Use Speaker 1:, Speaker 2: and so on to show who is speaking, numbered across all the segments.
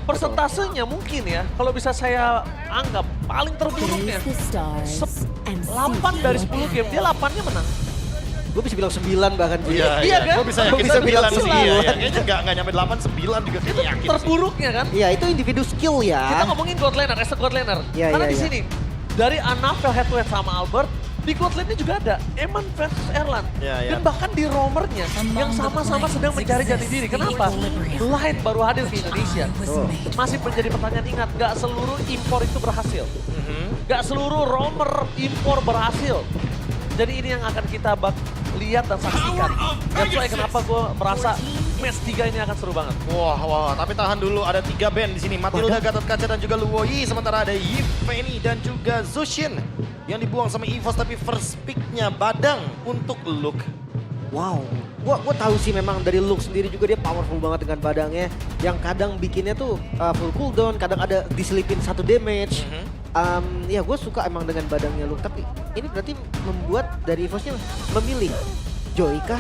Speaker 1: Persentasenya mungkin ya, kalau bisa saya anggap paling terburuknya 8 dari 10 game, dia 8-nya menang.
Speaker 2: Gue bisa bilang 9 bahkan.
Speaker 1: Iya kan?
Speaker 3: Gue bisa
Speaker 2: Gua
Speaker 3: yakin
Speaker 2: bisa bilang
Speaker 3: 9 sih.
Speaker 2: sembilan.
Speaker 3: Iya, kayaknya nggak nyampe 8, 9 juga
Speaker 1: Itu
Speaker 3: kayaknya yakin sih.
Speaker 1: terburuknya kan?
Speaker 2: Iya, itu individu skill ya.
Speaker 1: Kita ngomongin God Laner, as a God Laner.
Speaker 2: Iya,
Speaker 1: Karena
Speaker 2: iya,
Speaker 1: di
Speaker 2: iya.
Speaker 1: sini, dari Anavel head to head sama Albert, di God Lane-nya juga ada Eman versus Erlan.
Speaker 3: Iya, iya.
Speaker 1: Dan bahkan di roamernya yang sama-sama sedang mencari jati diri. Kenapa? Light baru hadir ke Indonesia. Masih menjadi pertanyaan, ingat, gak seluruh impor itu berhasil. Gak seluruh roamer impor berhasil. Jadi ini yang akan kita lihat dan saksikan. That's why kenapa gue merasa match 3 ini akan seru banget.
Speaker 3: Wah, tapi tahan dulu, ada 3 band di sini. Matilda, Gatot Kaca, dan juga Luoyi. Sementara ada Yiveni dan juga Zushin yang dibuang sama EVOS, tapi first pick-nya Badang untuk Luke.
Speaker 2: Wow, gua tahu sih memang dari Luke sendiri juga dia powerful banget dengan badangnya. Yang kadang bikinnya tuh full cooldown, kadang ada diselipin 1 damage. Ya gue suka emang dengan badangnya Luke, tapi ini berarti membuat dari EVOS-nya memilih Joy kah,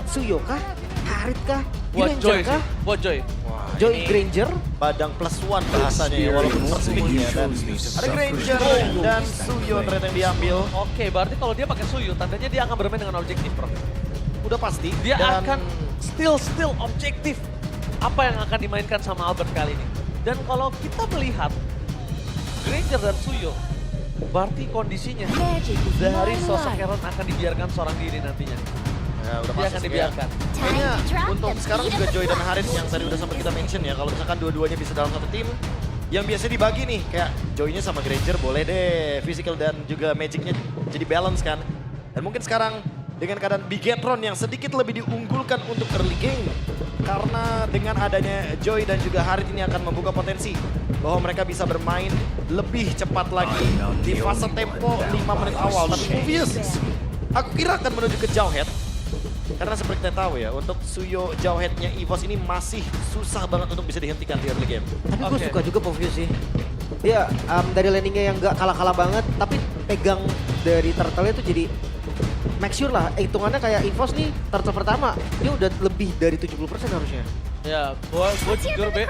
Speaker 2: Suyo kah, Harit kah,
Speaker 1: Buat
Speaker 2: Granger
Speaker 1: Joy sih,
Speaker 2: kah,
Speaker 1: buat Joy.
Speaker 3: Wah,
Speaker 2: Joy
Speaker 3: ini
Speaker 2: Granger.
Speaker 3: Badang +1 bahasanya ya, walaupun first pick-nya. Dan ada Granger dan Suyo ternyata yang diambil.
Speaker 1: Oke, berarti kalau dia pakai Suyu, tandanya dia akan bermain dengan objektif, bro.
Speaker 3: Udah pasti.
Speaker 1: Dia
Speaker 3: dan
Speaker 1: akan still objektif apa yang akan dimainkan sama Albert kali ini. Dan kalau kita melihat Granger dan Suyo, berarti kondisinya dari sosok Heron akan dibiarkan seorang diri nantinya.
Speaker 3: Ya, udah
Speaker 1: Dia
Speaker 3: pasti
Speaker 1: akan
Speaker 3: sih,
Speaker 1: dibiarkan.
Speaker 3: Kayaknya untuk sekarang juga Joy dan Harit yang tadi udah sempat kita mention ya, kalau misalkan dua-duanya bisa dalam satu tim, yang biasanya dibagi nih, kayak Joy-nya sama Granger boleh deh, physical dan juga magicnya jadi balance kan. Dan mungkin sekarang dengan keadaan Bigetron yang sedikit lebih diunggulkan untuk early game, karena dengan adanya Joy dan juga Harit ini akan membuka potensi bahwa mereka bisa bermain lebih cepat lagi di fase tempo 5 menit awal. Tapi obvious, aku kira akan menuju ke Jauhead. Karena seperti kita tahu ya, untuk Suyo Jauhead-nya EVOS ini masih susah banget untuk bisa dihentikan di early game.
Speaker 2: Tapi gue
Speaker 1: Oke.
Speaker 2: suka juga Povius sih. Dia dari landingnya yang gak kalah-kalah banget, tapi pegang dari turtle-nya tuh jadi make sure lah. Hitungannya kayak EVOS nih, turtle pertama, dia udah lebih dari 70% harusnya.
Speaker 1: Ya, gua jujur, Be.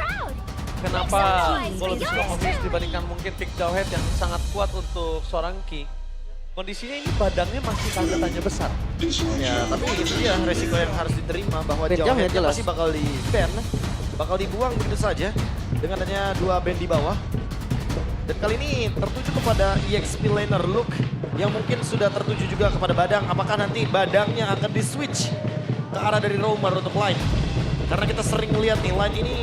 Speaker 1: Kenapa gue lebih suka Mobius dibandingkan mungkin pick Jauhead yang sangat kuat untuk seorang Ki. Kondisinya ini badangnya masih tanda tanya besar.
Speaker 3: Ya, tapi itu dia resiko yang harus diterima bahwa
Speaker 2: Ban Jauhead
Speaker 3: Jauhead
Speaker 2: jelas.
Speaker 3: pasti bakal di-ban, bakal dibuang begitu saja dengan adanya 2 band di bawah. Dan kali ini tertuju kepada EXP laner Luke yang mungkin sudah tertuju juga kepada Badang. Apakah nanti Badangnya akan di-switch ke arah dari roamer untuk line? Karena kita sering lihat nih line ini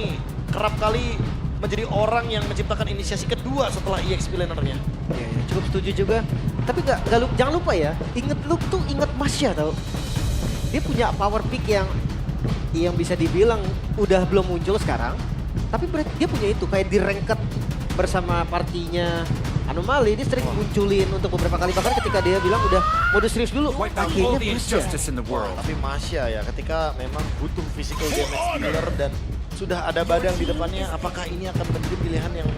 Speaker 3: kerap kali menjadi orang yang menciptakan inisiasi kedua setelah EXP lanernya.
Speaker 2: Ya, cukup setuju juga. Tapi jangan lupa ya, Luke tuh inget Masya tau. Dia punya power pick yang bisa dibilang udah belum muncul sekarang. Tapi berarti dia punya itu, kayak di ranked bersama partinya Anomali, dia sering munculin untuk beberapa kali. Bahkan ketika dia bilang udah mode serius dulu, akhirnya Masya.
Speaker 3: Tapi Masya ya, ketika memang butuh physical damage killer dan sudah ada Badang di depannya, apakah ini akan menjadi pilihan yang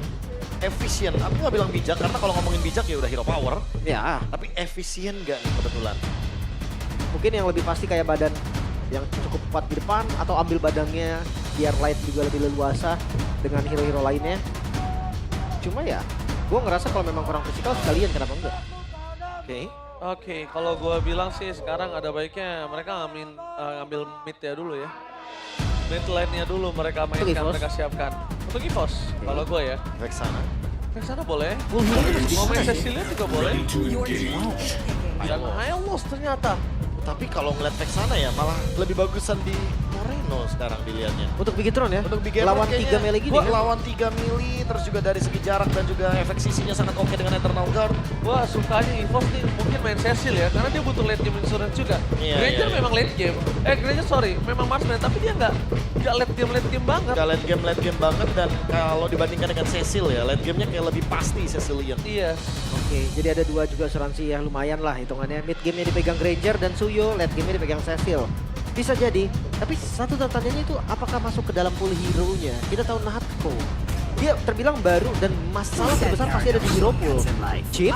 Speaker 3: efisien? Aku nggak bilang bijak, karena kalau ngomongin bijak ya udah hero power.
Speaker 2: Ya,
Speaker 3: Tapi efisien nggak nih kebetulan?
Speaker 2: mungkin yang lebih pasti kayak badan yang cukup kuat di depan, atau ambil badangnya biar light juga lebih leluasa dengan hero-hero lainnya. Cuma ya, gue ngerasa kalau memang kurang fisikal sekalian, kenapa enggak?
Speaker 1: Oke, kalau gue bilang sih sekarang ada baiknya mereka ngambil mid ya dulu ya. Mid line-nya dulu mereka mainkan,
Speaker 2: EVOS?
Speaker 1: mereka siapkan. Untuk EVOS, kalau gue ya.
Speaker 3: Vexana.
Speaker 1: Ke sana boleh.
Speaker 2: Full hero jadi
Speaker 1: Mau main
Speaker 2: gimana sih?
Speaker 1: Cecilia juga boleh. Dan Hylos ternyata.
Speaker 3: Tapi kalau ngeliat Vexana ya malah lebih bagusan di Moreno sekarang dilihatnya.
Speaker 2: Untuk Bigetron ya?
Speaker 3: Untuk Bigetron
Speaker 2: lawan
Speaker 3: kayaknya
Speaker 2: 3 melee gini
Speaker 3: gua
Speaker 2: kan?
Speaker 3: lawan 3 melee, terus juga dari segi jarak dan juga efek sisinya sangat oke dengan Eternal Guard.
Speaker 1: Wah, sukanya EVOS nih mungkin main Cecil ya, karena dia butuh late game insurance juga.
Speaker 3: Iya,
Speaker 1: Granger
Speaker 3: iya.
Speaker 1: memang late game. Granger sorry, memang marksman, tapi dia nggak late game banget.
Speaker 3: Gak late game banget, dan kalau dibandingkan dengan Cecil ya, late gamenya kayak lebih pasti Cecilian.
Speaker 1: Iya.
Speaker 2: Oke, jadi ada 2 juga asuransi yang lumayan lah hitungannya. Mid game-nya dipegang Granger dan Suyo, late game-nya dipegang Cecil. Bisa jadi, tapi satu tantangannya itu apakah masuk ke dalam pool hero-nya? Kita tahu Natko dia terbilang baru dan masalah terbesar pasti ada di hero pool. Chip,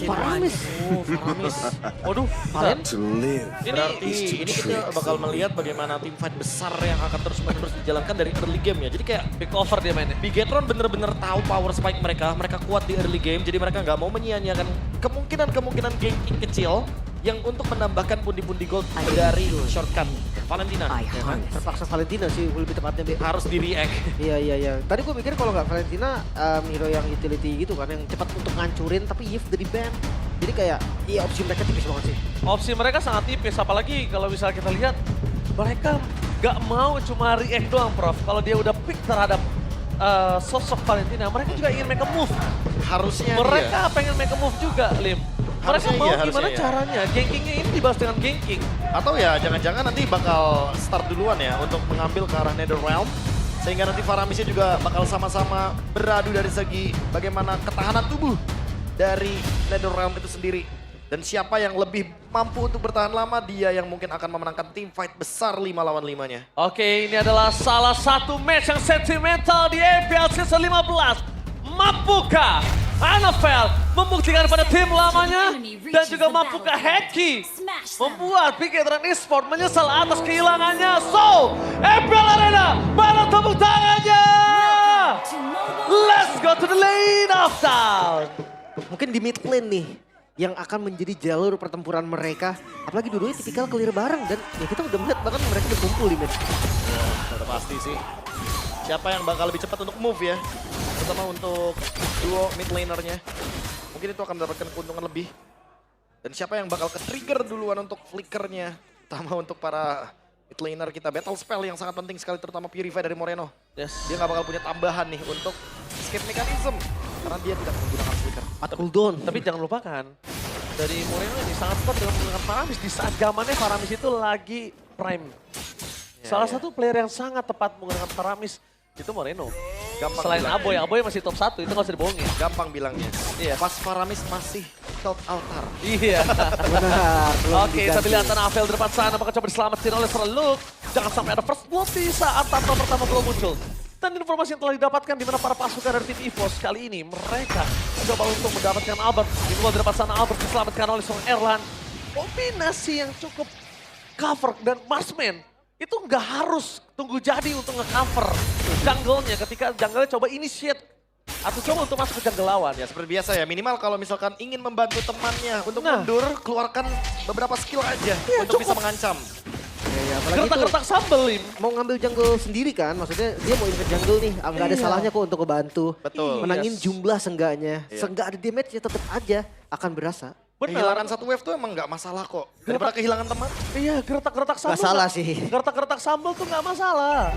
Speaker 2: Faramis.
Speaker 1: Faramis. Waduh,
Speaker 2: Valen,
Speaker 3: Berarti ini kita bakal melihat bagaimana tim fight besar yang akan terus-menerus dijalankan dari early game ya. Jadi kayak
Speaker 1: big over dia mainnya.
Speaker 3: Bigetron bener-bener tahu power spike mereka. Mereka kuat di early game, jadi mereka nggak mau menyia-nyiakan kemungkinan ganking kecil yang untuk menambahkan pundi-pundi gold dari shortcut Valentina.
Speaker 2: ya kan? Terpaksa Valentina sih lebih tepatnya. Be.
Speaker 3: Harus di react.
Speaker 2: Iya. Tadi gue mikir kalau nggak Valentina, hero yang utility gitu kan, yang cepat untuk ngancurin, tapi Yves dari ban. Jadi kayak, iya opsi mereka tipis banget sih.
Speaker 1: Opsi mereka sangat tipis, apalagi kalau misalnya kita lihat mereka nggak mau cuma react doang, Prof. Kalau dia udah pick terhadap sosok Valentina, mereka juga ingin make a move.
Speaker 3: Harusnya
Speaker 1: Mereka pengen make a move juga, Lim. Mereka
Speaker 3: Harusnya
Speaker 1: mau
Speaker 3: iya,
Speaker 1: gimana
Speaker 3: harusnya iya.
Speaker 1: caranya? Gankingnya ini dibalas dengan ganking.
Speaker 3: Atau ya jangan-jangan nanti bakal start duluan ya untuk mengambil ke arah Netherrealm. Sehingga nanti Faramisnya juga bakal sama-sama beradu dari segi bagaimana ketahanan tubuh dari Netherrealm itu sendiri. Dan siapa yang lebih mampu untuk bertahan lama, dia yang mungkin akan memenangkan tim fight besar 5 lawan 5-nya.
Speaker 1: Oke, ini adalah salah satu match yang sentimental di EPL Season 15. Mampukah Anafel membuktikan pada tim lamanya dan juga mampukah Heki membuat Bigetron Esports menyesal atas kehilangannya. So, EPL Arena, mana tepuk tangannya? Let's go to the lane of town.
Speaker 2: Mungkin di mid lane nih, yang akan menjadi jalur pertempuran mereka. Apalagi dua-duanya tipikal clear bareng dan ya kita udah melihat bahkan mereka udah kumpul di mid.
Speaker 3: Udah pasti sih. Siapa yang bakal lebih cepat untuk move ya? Terutama untuk duo mid lanernya. Mungkin itu akan mendapatkan keuntungan lebih. Dan siapa yang bakal ke-trigger duluan untuk flickernya. Terutama untuk para mid laner kita. Battle spell yang sangat penting sekali terutama Purify dari Moreno.
Speaker 1: Yes.
Speaker 3: Dia nggak bakal punya tambahan nih untuk escape mechanism. Karena dia tidak menggunakan flicker.
Speaker 2: 4 cooldown.
Speaker 1: Tapi jangan lupakan, dari Moreno ini sangat tepat dengan menggunakan Faramis. Di saat zamannya Faramis itu lagi prime. Salah satu player yang sangat tepat menggunakan Faramis itu Moreno.
Speaker 3: Gampang
Speaker 1: Selain
Speaker 3: bilang.
Speaker 1: Aboy, Aboy masih top 1, itu nggak usah dibohongin.
Speaker 3: Gampang bilangnya.
Speaker 1: Iya.
Speaker 3: Pas Faramis masih Cult Altar.
Speaker 1: Iya.
Speaker 2: Benar. belum
Speaker 1: Oke,
Speaker 2: diganti.
Speaker 1: tapi lihat Anafel di depan sana, apakah coba diselamatin oleh seorang Luke. Jangan sampai ada first blood di saat tanpa pertama belum muncul. Dan informasi yang telah didapatkan di mana para pasukan dari tim EVOS kali ini mereka coba untuk mendapatkan Albert. Di depan sana Albert diselamatkan oleh seorang Erlan. Kombinasi yang cukup cover dan marksman itu nggak harus tunggu jadi untuk nge-cover jungle-nya ketika jungle-nya coba initiate atau coba untuk masuk ke jungle lawan.
Speaker 3: Ya seperti biasa ya, minimal kalau misalkan ingin membantu temannya untuk
Speaker 1: Nah.
Speaker 3: mundur, keluarkan beberapa skill aja
Speaker 1: Iya,
Speaker 3: untuk
Speaker 1: cukup.
Speaker 3: bisa mengancam.
Speaker 2: Ya, apalagi itu
Speaker 1: Gertak-gertak sambel, Lim.
Speaker 2: mau ngambil jungle sendiri kan, maksudnya dia mau invade jungle nih, nggak ada
Speaker 1: Iya.
Speaker 2: salahnya kok untuk ngebantu.
Speaker 3: Betul.
Speaker 2: Menangin
Speaker 1: Yes.
Speaker 2: jumlah seenggaknya,
Speaker 3: Iya.
Speaker 2: seenggak ada damage ya tetap aja akan berasa.
Speaker 3: Kehilangan satu wave tuh emang nggak masalah kok. Daripada kehilangan teman.
Speaker 1: Iya, gertak-gertak sambel.
Speaker 2: Nggak salah sih.
Speaker 1: Gertak-gertak sambel tuh nggak masalah.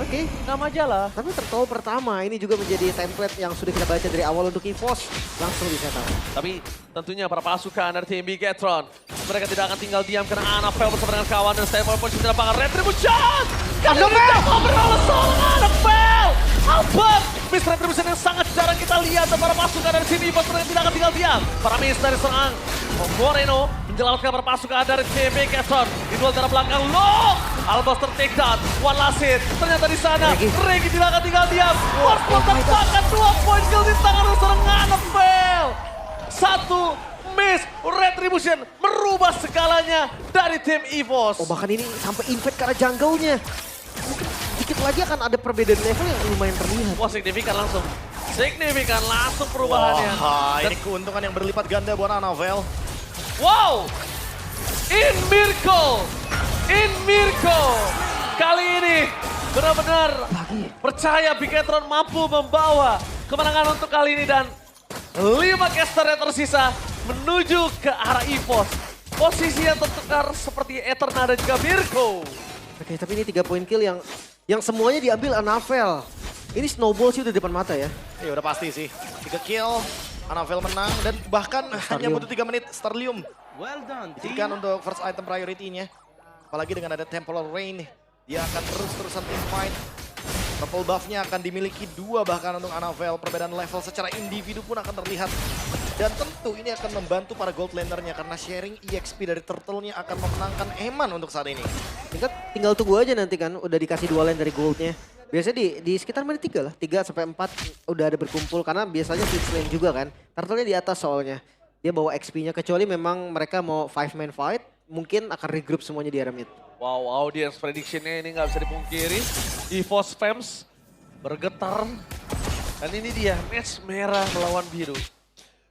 Speaker 2: Oke.
Speaker 1: Nggak masalah.
Speaker 2: Tapi tertawa pertama ini juga menjadi template yang sudah kita baca dari awal untuk EVOS. Langsung disetup.
Speaker 1: Tapi tentunya para pasukan dari tim Bigetron, mereka tidak akan tinggal diam karena Anafel bersama dengan kawan dan Stable Punch tidak bakal Retribution. Karena ditampar oleh seorang Anafel. Albert, Miss Retribution yang sangat jarang kita lihat dan para pasukan dari tim EVOS mereka tidak akan tinggal diam. Para Miss dari serang Moreno menyelamatkan para pasukan dari tim Bigetron. Di duel dari belakang, loh! Albert take down, One Lasit, ternyata di sana, Regi tidak akan tinggal diam. Force tertembakkan 2 poin kill di tangan seorang Anafel. 1 miss Retribution merubah segalanya dari tim EVOS.
Speaker 2: Oh bahkan ini sampai invade karena jungle-nya. Mungkin dikit lagi akan ada perbedaan level yang lumayan terlihat.
Speaker 1: Wah, signifikan langsung. Signifikan langsung perubahannya.
Speaker 3: Wah,
Speaker 1: Dan-
Speaker 3: ini keuntungan yang berlipat ganda buat Anafel.
Speaker 1: wow! In Miracle! In Miracle! Kali ini benar-benar percaya Bigetron mampu membawa kemenangan untuk kali ini dan 5 caster yang tersisa menuju ke arah EVOS. Posisi yang tertukar seperti Eterna dan juga Mirko.
Speaker 2: Oke tapi ini 3 poin kill yang semuanya diambil Anafel. Ini snowball sih udah di depan mata ya.
Speaker 3: Ya udah pasti sih. 3 kill, Anafel menang dan bahkan hanya butuh 3 menit Starlium.
Speaker 4: Well done, team.
Speaker 3: Diberikan untuk first item priority-nya. Apalagi dengan ada Temporal Rain, dia akan terus-terusan team fight. Purple buff-nya akan dimiliki 2 bahkan untuk Anafel. Perbedaan level secara individu pun akan terlihat. Dan tentu ini akan membantu para gold laner-nya karena sharing EXP dari Turtle-nya akan memenangkan Eman untuk saat ini.
Speaker 2: Tinggal tunggu aja nanti kan udah dikasih 2 lane dari goldnya. Biasanya di sekitar menit 3 lah, 3 sampai 4 udah ada berkumpul karena biasanya switch lane juga kan. Turtle-nya di atas soalnya. Dia bawa XP-nya kecuali memang mereka mau 5-man fight, mungkin akan regroup semuanya di area mid.
Speaker 1: Wow, audience prediction-nya ini nggak bisa dipungkiri. EVOS fans bergetar. Dan ini dia, match merah melawan biru.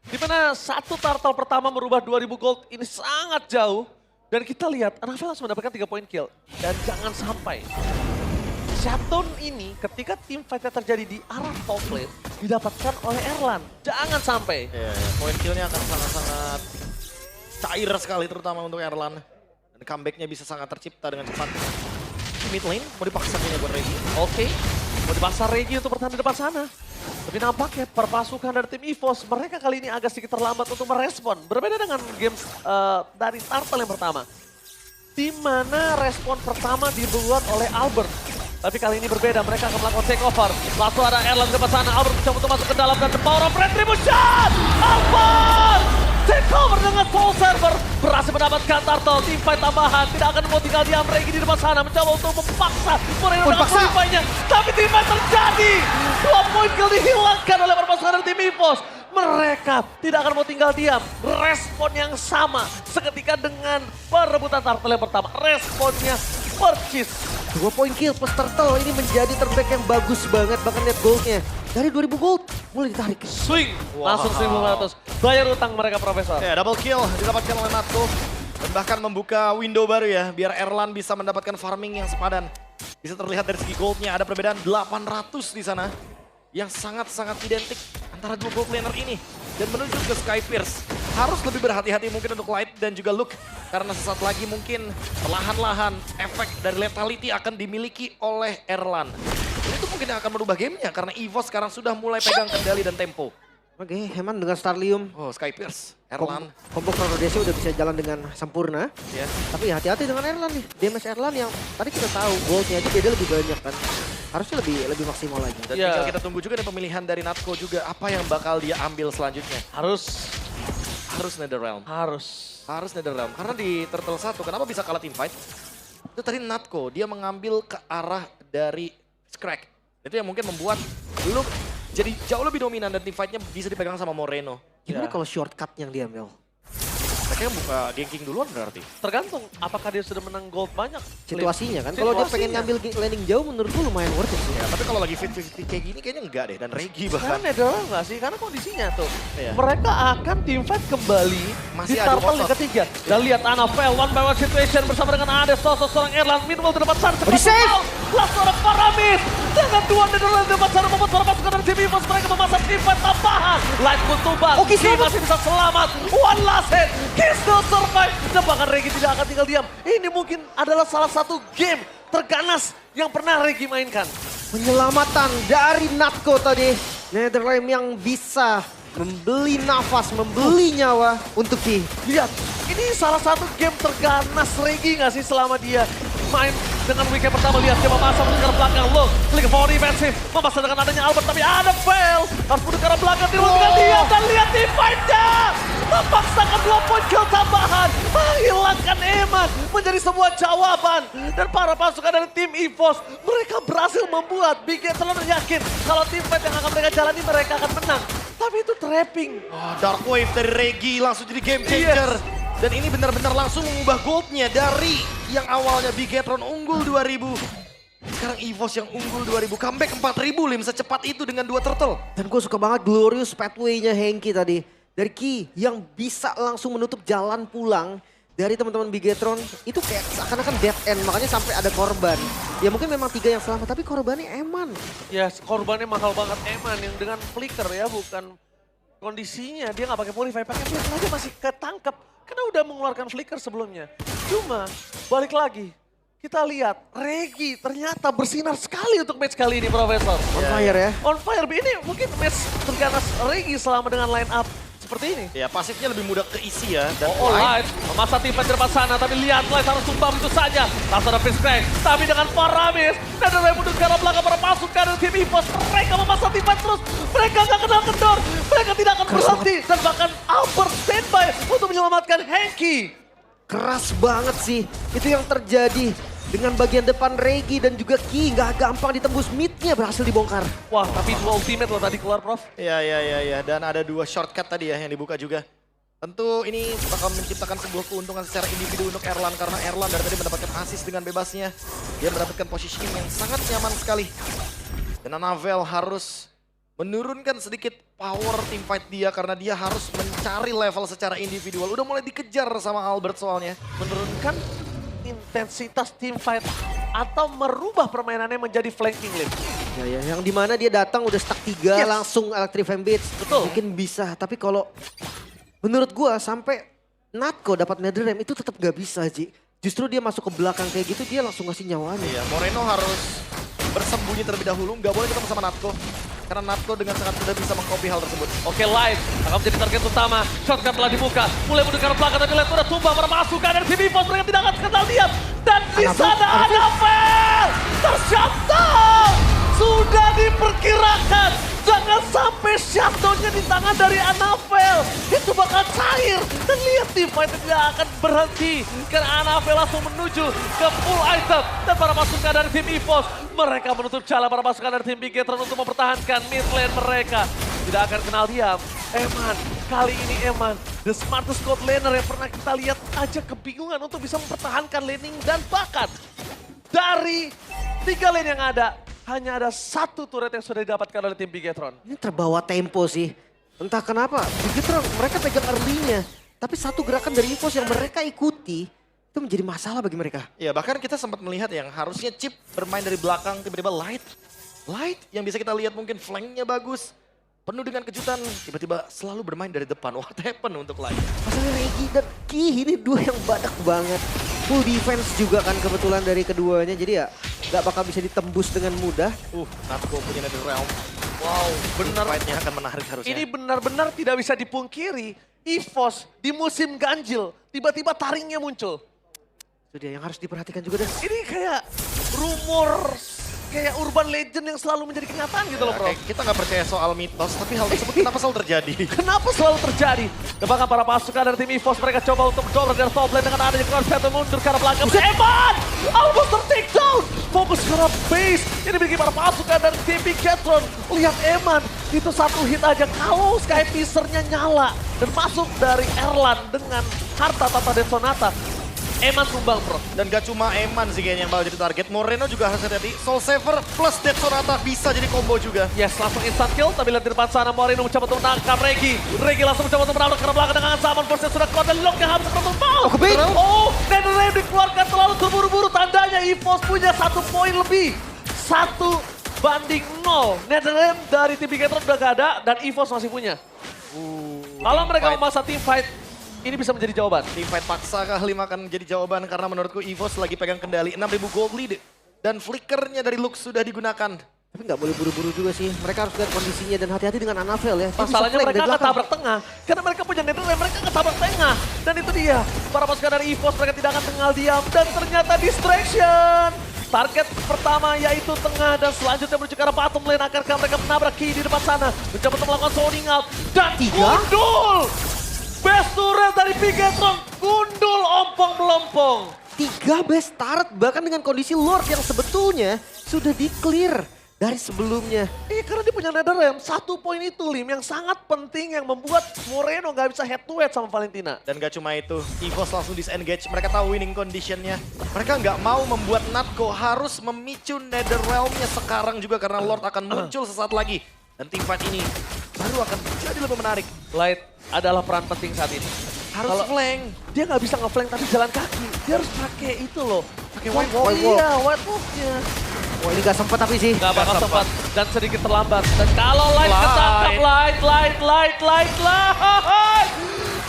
Speaker 1: Dimana satu turtle pertama merubah 2000 gold ini sangat jauh. Dan kita lihat, Anafel langsung mendapatkan 3 poin kill. Dan jangan sampai shutdown ini ketika tim fight-nya terjadi di arah top lane didapatkan oleh Erlan. Jangan sampai.
Speaker 3: Ya, poin killnya akan sangat-sangat cair sekali terutama untuk Erlan. Dan comeback-nya bisa sangat tercipta dengan cepat. Mid lane mau dipaksa punya buat Regi.
Speaker 1: Oke, mau dipaksa Regi untuk bertahan di depan sana. Tapi nampaknya perpasukan dari tim EVOS, mereka kali ini agak sedikit terlambat untuk merespon. Berbeda dengan games dari Turtle yang pertama. Di mana respon pertama dibuat oleh Albert. Tapi kali ini berbeda, mereka akan melakukan takeover. Langsung ada Erlan di depan sana, Albert mencoba untuk masuk ke dalam dan the power of retribution! Albert! Takeover dengan Soul Server, berhasil mendapatkan Turtle, teamfight tambahan. Tidak akan mau tinggal diam, Regi di depan sana mencoba untuk memaksa Moreno dengan purify-nya. Tapi teamfight terjadi! 2 poin kill dihilangkan oleh perpasukan dari tim EVOS. Mereka tidak akan mau tinggal diam. Respon yang sama seketika dengan perebutan Turtle yang pertama. Responnya percis.
Speaker 2: 2 poin kill plus Turtle ini menjadi terbaik yang bagus banget. Bahkan lihat goldnya. Dari 2000 gold mulai ditarik.
Speaker 1: Swing,
Speaker 3: Wow.
Speaker 1: langsung 1500. Bayar utang mereka, Profesor.
Speaker 3: Ya, double kill didapatkan oleh Natko. Dan bahkan membuka window baru ya, biar Erlan bisa mendapatkan farming yang sepadan. Bisa terlihat dari segi goldnya, ada perbedaan 800 di sana. Yang sangat-sangat identik antara dua gold laner ini. Dan menuju ke Skypierce. Harus lebih berhati-hati mungkin untuk Light dan juga Luke. Karena sesaat lagi mungkin perlahan-lahan efek dari lethality akan dimiliki oleh Erlan. Dan itu mungkin yang akan merubah gamenya karena EVOS sekarang sudah mulai pegang kendali dan tempo.
Speaker 2: Oke, Heman dengan Starlium.
Speaker 3: Oh, Skypierce, Erlan.
Speaker 2: Combo Chrono Desi udah bisa jalan dengan sempurna.
Speaker 3: Ya.
Speaker 2: Tapi hati-hati dengan Erlan nih. Damage Erlan yang tadi kita tahu goldnya aja dia lebih banyak kan. Harusnya lebih maksimal lagi.
Speaker 3: Dan
Speaker 1: Ya.
Speaker 3: tinggal kita tunggu juga ada pemilihan dari Natko juga. Apa yang bakal dia ambil selanjutnya? Harus Netherrealm. Harus Netherrealm. Karena di Turtle 1, kenapa bisa kalah teamfight? Itu tadi Natko, dia mengambil ke arah dari Scrag. Itu yang mungkin membuat lu jadi jauh lebih dominan dan teamfightnya bisa dipegang sama Moreno.
Speaker 2: Gimana
Speaker 1: Ya.
Speaker 2: kalau shortcut yang diambil?
Speaker 3: Mereka buka ganking duluan berarti.
Speaker 1: Tergantung apakah dia sudah menang gold banyak.
Speaker 2: Situasinya kan. Kalau dia pengen ngambil landing jauh menurut gue lumayan worth it sih.
Speaker 3: Ya, tapi kalau lagi fit-fit kayak gini kayaknya enggak deh. Dan Regi bahkan.
Speaker 1: Karena Netherrealm nggak sih? Karena kondisinya tuh.
Speaker 3: Iya.
Speaker 1: Mereka akan teamfight kembali
Speaker 3: Masih
Speaker 1: di
Speaker 3: adu
Speaker 1: Turtle yang
Speaker 3: otot.
Speaker 1: ketiga. Dan lihat Anafel, one by one situation bersama dengan Ades, seorang Erlan. Minimal di depan sana.
Speaker 2: Oh, di save!
Speaker 1: Langsung ada Paramis. Dengan dua Netherrealm di depan sana membuat para pasukan dari tim EVOS. Mereka memasang teamfight tambahan. Light pun tumbang.
Speaker 2: Oke,
Speaker 1: Ki
Speaker 2: selamat.
Speaker 1: masih bisa selamat. One last hit. Ki still survive. Dan bahkan Regi tidak akan tinggal diam. Ini mungkin adalah salah satu game terganas yang pernah Regi mainkan.
Speaker 2: Penyelamatan dari Natko tadi. Netherrealm yang bisa membeli nafas, membeli nyawa untuk Ki.
Speaker 1: Lihat, ini salah satu game terganas Regi nggak sih selama dia main dengan weekend pertama. Lihat dia memasang ke arah belakang. Loh, klik for defensif. Memasang dengan adanya Albert, tapi ada fail. Harus ke arah belakang, dengan dia. Dan lihat di fight-nya. Memaksakan 2 poin kill tambahan. Menghilangkan Eman menjadi sebuah jawaban. Dan para pasukan dari tim EVOS, mereka berhasil membuat Big Game selalu yakin kalau tim fight yang akan mereka jalani mereka akan menang. Tapi itu trapping.
Speaker 3: Oh, Dark Wave dari Regi langsung jadi game changer.
Speaker 1: Yes.
Speaker 3: Dan ini benar-benar langsung mengubah goldnya dari yang awalnya Bigetron unggul 2000. Sekarang EVOS yang unggul 2000, comeback 4000 Lim secepat itu dengan 2 turtle.
Speaker 2: Dan gue suka banget glorious pathway-nya Hengki tadi. Dari Ki yang bisa langsung menutup jalan pulang dari teman-teman Bigetron. Itu kayak seakan-akan dead end, makanya sampai ada korban. Ya mungkin memang 3 yang selamat, tapi korbannya Eman.
Speaker 1: Ya, korbannya mahal banget Eman yang dengan flicker ya, bukan kondisinya. Dia nggak pakai purify, pakai flicker aja masih ketangkep. Karena udah mengeluarkan flicker sebelumnya. Cuma, balik lagi. Kita lihat, Regi ternyata bersinar sekali untuk match kali ini, Profesor.
Speaker 2: On fire ya.
Speaker 1: On fire, ini mungkin match terganas Regi selama dengan line up seperti ini.
Speaker 3: Ya pasifnya lebih mudah keisi ya. Dan
Speaker 1: Oh, Light memaksa tim di depan sana, tapi lihat Light harus tumbang itu saja. Langsung ada Fist Crack, tapi dengan Paramis, Netherrealm mundur ke arah belakang para pasukan dari tim EVOS. Mereka memaksa tim terus, mereka nggak kenal kendor, mereka tidak akan berhenti. Dan bahkan Albert standby untuk menyelamatkan Hengki.
Speaker 2: Keras banget sih, itu yang terjadi. Dengan bagian depan Regi dan juga Ki nggak gampang ditembus, mid-nya berhasil dibongkar.
Speaker 1: Wah, tapi dua ultimate loh tadi keluar, Prof.
Speaker 3: Iya. Dan ada 2 shortcut tadi ya yang dibuka juga. Tentu ini bakal menciptakan sebuah keuntungan secara individu untuk Erlan. Karena Erlan dari tadi mendapatkan assist dengan bebasnya. Dia mendapatkan positioning yang sangat nyaman sekali. Dan Anavel harus menurunkan sedikit power teamfight dia. Karena dia harus mencari level secara individual. Udah mulai dikejar sama Albert soalnya.
Speaker 1: Menurunkan intensitas team fight atau merubah permainannya menjadi flanking lane.
Speaker 2: Ya, yang dimana dia datang udah stack 3
Speaker 1: Yes.
Speaker 2: langsung Electrify Beats.
Speaker 1: Betul.
Speaker 2: Mungkin bisa, tapi kalau menurut gua sampai Natko dapat Netherrealm itu tetap gak bisa, Ji. Justru dia masuk ke belakang kayak gitu, dia langsung ngasih nyawanya.
Speaker 3: Iya, Moreno harus bersembunyi terlebih dahulu. Nggak boleh ketemu sama Natko. Karena Natko dengan sangat mudah bisa mengcopy hal tersebut.
Speaker 1: Oke, Light akan menjadi target utama. Shotgun telah dibuka. Mulai mendekat belakang tapi Light udah tumbang para pasukan dari tim EVOS. Mereka tidak akan kenal diam. Dan di sana Anavel tershutdown. Sudah diperkirakan. Jangan sampai shutdown-nya di tangan dari Anavel. Itu bakal cair. Dan lihat tim fight tidak akan berhenti. Karena Anavel langsung menuju ke full item. Dan para pasukan dari tim EVOS. Mereka menutup jalan para pasukan dari tim Bigetron untuk mempertahankan mid lane mereka. Tidak akan kenal diam. Eman, kali ini Eman, the smartest god laner yang pernah kita lihat aja kebingungan untuk bisa mempertahankan laning dan bahkan dari 3 lane yang ada, hanya ada 1 turret yang sudah didapatkan oleh tim Bigetron.
Speaker 2: Ini terbawa tempo sih. Entah kenapa, Bigetron mereka pegang early-nya. Tapi satu gerakan dari EVOS yang mereka ikuti, itu menjadi masalah bagi mereka.
Speaker 3: Ya bahkan kita sempat melihat yang harusnya Chip bermain dari belakang, tiba-tiba Light yang bisa kita lihat mungkin flanknya bagus. Penuh dengan kejutan, tiba-tiba selalu bermain dari depan. What happened untuk Light?
Speaker 2: Masalahnya Regi dan Ki ini 2 yang badak banget. Full defense juga kan kebetulan dari keduanya. Jadi ya gak bakal bisa ditembus dengan mudah.
Speaker 3: Natko punya Netherrealm. Wow, benar. Fight-nya akan menarik harusnya.
Speaker 1: Ini benar-benar tidak bisa dipungkiri. EVOS di musim ganjil, tiba-tiba taringnya muncul.
Speaker 2: Itu dia yang harus diperhatikan juga. Dan
Speaker 1: Ini kayak rumor, kayak urban legend yang selalu menjadi kenyataan gitu loh, Bro.
Speaker 3: Kayak kita nggak percaya soal mitos, tapi hal tersebut kenapa selalu terjadi?
Speaker 1: Kenapa selalu terjadi? Dan bahkan para pasukan dari tim EVOS mereka coba untuk mencoba dari top lane dengan adanya konsep mundur ke arah belakang. Eman! Almost ter-take down! Fokus ke arah base yang dimiliki para pasukan dari tim Bigetron. Lihat Eman, itu 1 hit aja kalau Sky Piercer-nya nyala. Dan masuk dari Erlan dengan harta tata dan sonata. Eman tumbang, Bro.
Speaker 3: Dan gak cuma Eman sih kayaknya yang bakal jadi target. Moreno juga harus hati-hati. Soul Saver plus Death Sonata bisa jadi combo juga.
Speaker 1: Yes, langsung instant kill. Tapi lihat di depan sana Moreno mencoba untuk menangkap Regi. Regi langsung mencoba untuk menabrak ke arah belakang dengan Saman. Force sudah kuat dan lock-nya harus terus mau.
Speaker 2: ke bait.
Speaker 1: Oh, Netherrealm dikeluarkan terlalu terburu-buru. Tandanya EVOS punya 1 poin lebih. 1-0. Netherrealm dari tim Bigetron udah gak ada dan EVOS masih punya. Kalau mereka memaksa team fight, ini bisa menjadi jawaban.
Speaker 3: Teamfight paksa kali akan menjadi jawaban karena menurutku EVOS lagi pegang kendali 6.000 gold lead. Dan flickernya dari Lux sudah digunakan.
Speaker 2: tapi nggak boleh buru-buru juga sih. Mereka harus lihat kondisinya dan hati-hati dengan Anavel ya. Dia bisa
Speaker 1: Masalahnya
Speaker 2: flank
Speaker 1: mereka
Speaker 2: dari belakang.
Speaker 1: ketabrak tengah. Karena mereka punya Netherrealm, mereka ketabrak tengah. Dan itu dia. Para pasukan dari EVOS mereka tidak akan tinggal diam. Dan ternyata distraction. Target pertama yaitu tengah dan selanjutnya menuju ke arah bottom lane. Akankah mereka menabrak Ki di depan sana. Mencoba untuk melakukan zoning out. Dan gundul. Best turret dari Bigetron. Gundul ompong-melompong.
Speaker 2: 3 best turret bahkan dengan kondisi Lord yang sebetulnya sudah di-clear dari sebelumnya.
Speaker 1: Karena dia punya Netherrealm. 1 poin itu Lim yang sangat penting yang membuat Moreno gak bisa head to head sama Valentina.
Speaker 3: Dan gak cuma itu, EVOS langsung disengage. Mereka tahu winning conditionnya. Mereka nggak mau membuat Natko harus memicu Netherrealm-nya sekarang juga karena Lord akan muncul sesaat lagi. Dan teamfight ini baru akan jadi lebih menarik.
Speaker 1: Light adalah peran penting saat ini.
Speaker 3: Harus flank.
Speaker 1: Dia nggak bisa nge-flank tapi jalan kaki. Dia harus pakai itu loh. Pakai
Speaker 2: white wall.
Speaker 1: Iya, white wall-nya.
Speaker 2: Wah ini gak sempat tapi sih.
Speaker 1: Gak bakal sempat dan sedikit terlambat. Dan kalau Light ketangkap, Light.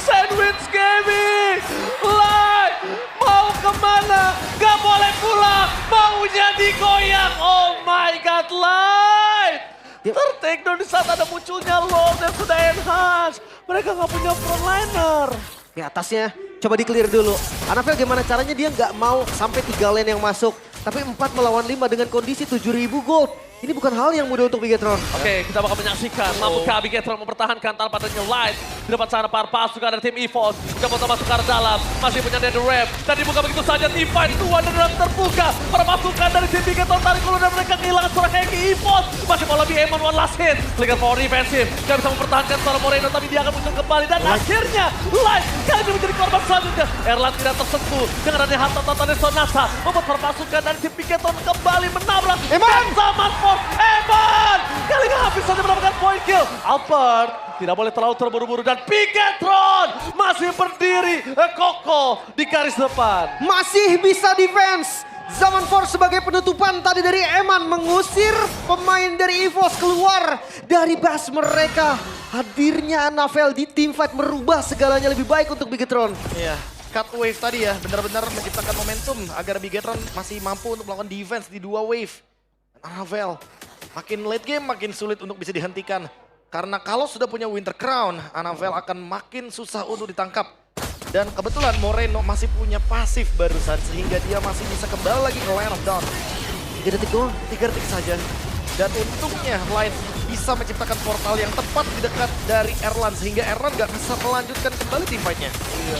Speaker 1: Sandwich gaming. Light mau kemana? Gak boleh pulang. Maunya digoyang. Oh my god, Light. Ter-take down di saat ada munculnya Lord yang sudah enhance. Mereka gak punya frontliner.
Speaker 2: Di atasnya coba di-clear dulu. Anavel gimana caranya dia nggak mau sampai 3 lane yang masuk. Tapi 4 melawan 5 dengan kondisi 7.000 gold. Ini bukan hal yang mudah untuk Bigetron.
Speaker 1: Oke, kita bakal menyaksikan mampukah Bigetron mempertahankan tanpa adanya Light. Di depan sana Parpas juga ada tim EVOS. Coba masuk ke arah dalam, masih punya Dead Rap. Dan dibuka begitu saja tim fight itu ada dalam terbuka. Permasukan dari tim Bigetron tarik keluar dan mereka kehilangan seorang Heki EVOS. Masih mau lebih Eman one last hit. Lihat power defensif, gak bisa mempertahankan seorang Moreno tapi dia akan muncul kembali. Dan akhirnya Light kali ini menjadi korban selanjutnya. Erlan tidak tersentuh dengan adanya hantam-hantam dari Sonata. Membuat permasukan dari tim Bigetron kembali menabrak.
Speaker 2: Eman!
Speaker 1: Zaman for Eman! Kali ini habis saja mendapatkan point kill. Albert tidak boleh terlalu terburu-buru dan Bigetron masih berdiri kokoh di garis depan.
Speaker 2: Masih bisa defense. Zaman Force sebagai penutupan tadi dari Eman mengusir pemain dari EVOS keluar dari base mereka. Hadirnya Anavel di teamfight merubah segalanya lebih baik untuk Bigetron.
Speaker 3: Iya, cut wave tadi ya benar-benar menciptakan momentum agar Bigetron masih mampu untuk melakukan defense di 2 wave. Anavel makin late game makin sulit untuk bisa dihentikan. Karena kalau sudah punya Winter Crown, Anavel akan makin susah untuk ditangkap. Dan kebetulan Moreno masih punya pasif barusan sehingga dia masih bisa kembali lagi ke Line of Dawn.
Speaker 2: 3 detik doang.
Speaker 3: 3 detik saja. Dan untungnya Light bisa menciptakan portal yang tepat di dekat dari Erlan sehingga Erlan gak bisa melanjutkan kembali teamfight-nya.
Speaker 1: Iya.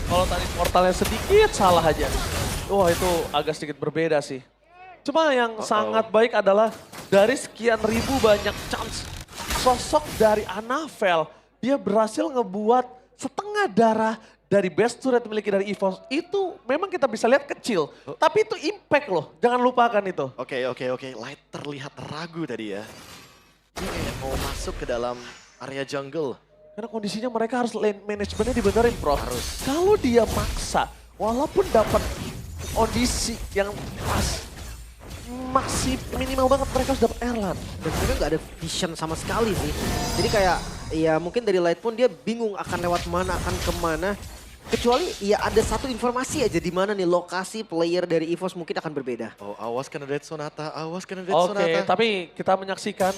Speaker 1: Kalau tadi portalnya sedikit salah aja. Wah itu agak sedikit berbeda sih. Cuma yang sangat baik adalah dari sekian ribu banyak chance sosok dari Anavel, dia berhasil ngebuat setengah darah dari best turret miliki dari EVOS. Itu memang kita bisa lihat kecil, tapi itu impact loh, jangan lupakan itu.
Speaker 3: Oke. Light terlihat ragu tadi ya. Dia kayak mau masuk ke dalam area jungle.
Speaker 1: Karena kondisinya mereka harus lane managementnya dibenerin, Prof.
Speaker 3: Harus.
Speaker 1: Kalau dia maksa, walaupun dapat kondisi yang pas, masih minimal banget mereka harus dapat Erlan.
Speaker 2: Dan mereka nggak ada vision sama sekali sih. Jadi kayak ya mungkin dari Light pun dia bingung akan lewat mana, akan kemana. Kecuali ya ada satu informasi aja di mana nih lokasi player dari EVOS mungkin akan berbeda.
Speaker 3: Oh awas kena Dead Sonata, awas kena Dead
Speaker 1: Oke,
Speaker 3: Sonata.
Speaker 1: tapi kita menyaksikan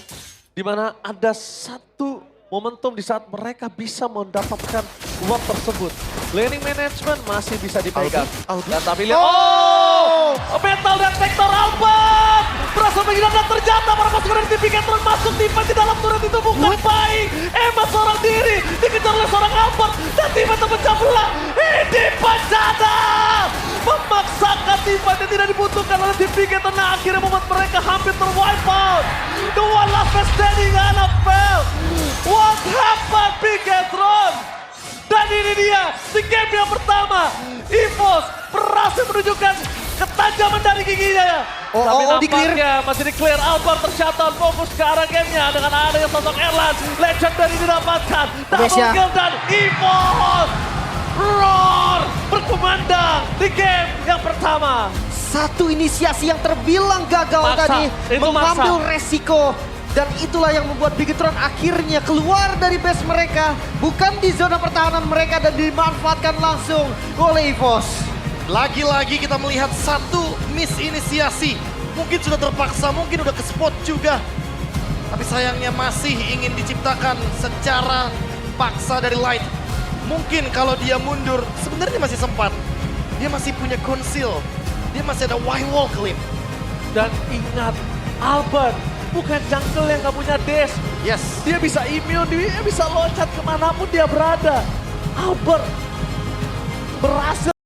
Speaker 1: di mana ada satu momentum di saat mereka bisa mendapatkan uang tersebut. Laning management masih bisa dipegang. Dan tapi lihat, Metal Detector Albert berhasil menghilangkan dan ternyata para pasukan dari tim Bigetron masuk tipe di dalam turret itu bukan baik. Emma seorang diri dikejar oleh seorang Albert dan tim itu pecah belah. Ini bencana memaksakan tim yang tidak dibutuhkan oleh tim Bigetron. Nah, akhirnya membuat mereka hampir terwipe out. The one last man standing Anavel. What happened Bigetron? Dan ini dia di game yang pertama. EVOS berhasil menunjukkan ketajaman dari giginya. Tapi nampaknya masih di-clear. Albert tercatat fokus ke arah gamenya dengan adanya sosok Erlan. Legendary didapatkan. Double kill dan EVOS Roar berkumandang di game yang pertama.
Speaker 2: Satu inisiasi yang terbilang gagal tadi mengambil resiko. Dan itulah yang membuat Bigetron akhirnya keluar dari base mereka. Bukan di zona pertahanan mereka dan dimanfaatkan langsung oleh EVOS.
Speaker 3: Lagi-lagi kita melihat satu misinisiasi. Mungkin sudah terpaksa, mungkin udah ke spot juga. Tapi sayangnya masih ingin diciptakan secara paksa dari Light. Mungkin kalau dia mundur, sebenarnya masih sempat. Dia masih punya conceal. Dia masih ada wild wall clip.
Speaker 1: Dan ingat, Albert bukan jungle yang gak punya dash.
Speaker 3: Yes.
Speaker 1: Dia bisa immune, dia bisa loncat kemanapun dia berada. Albert berhasil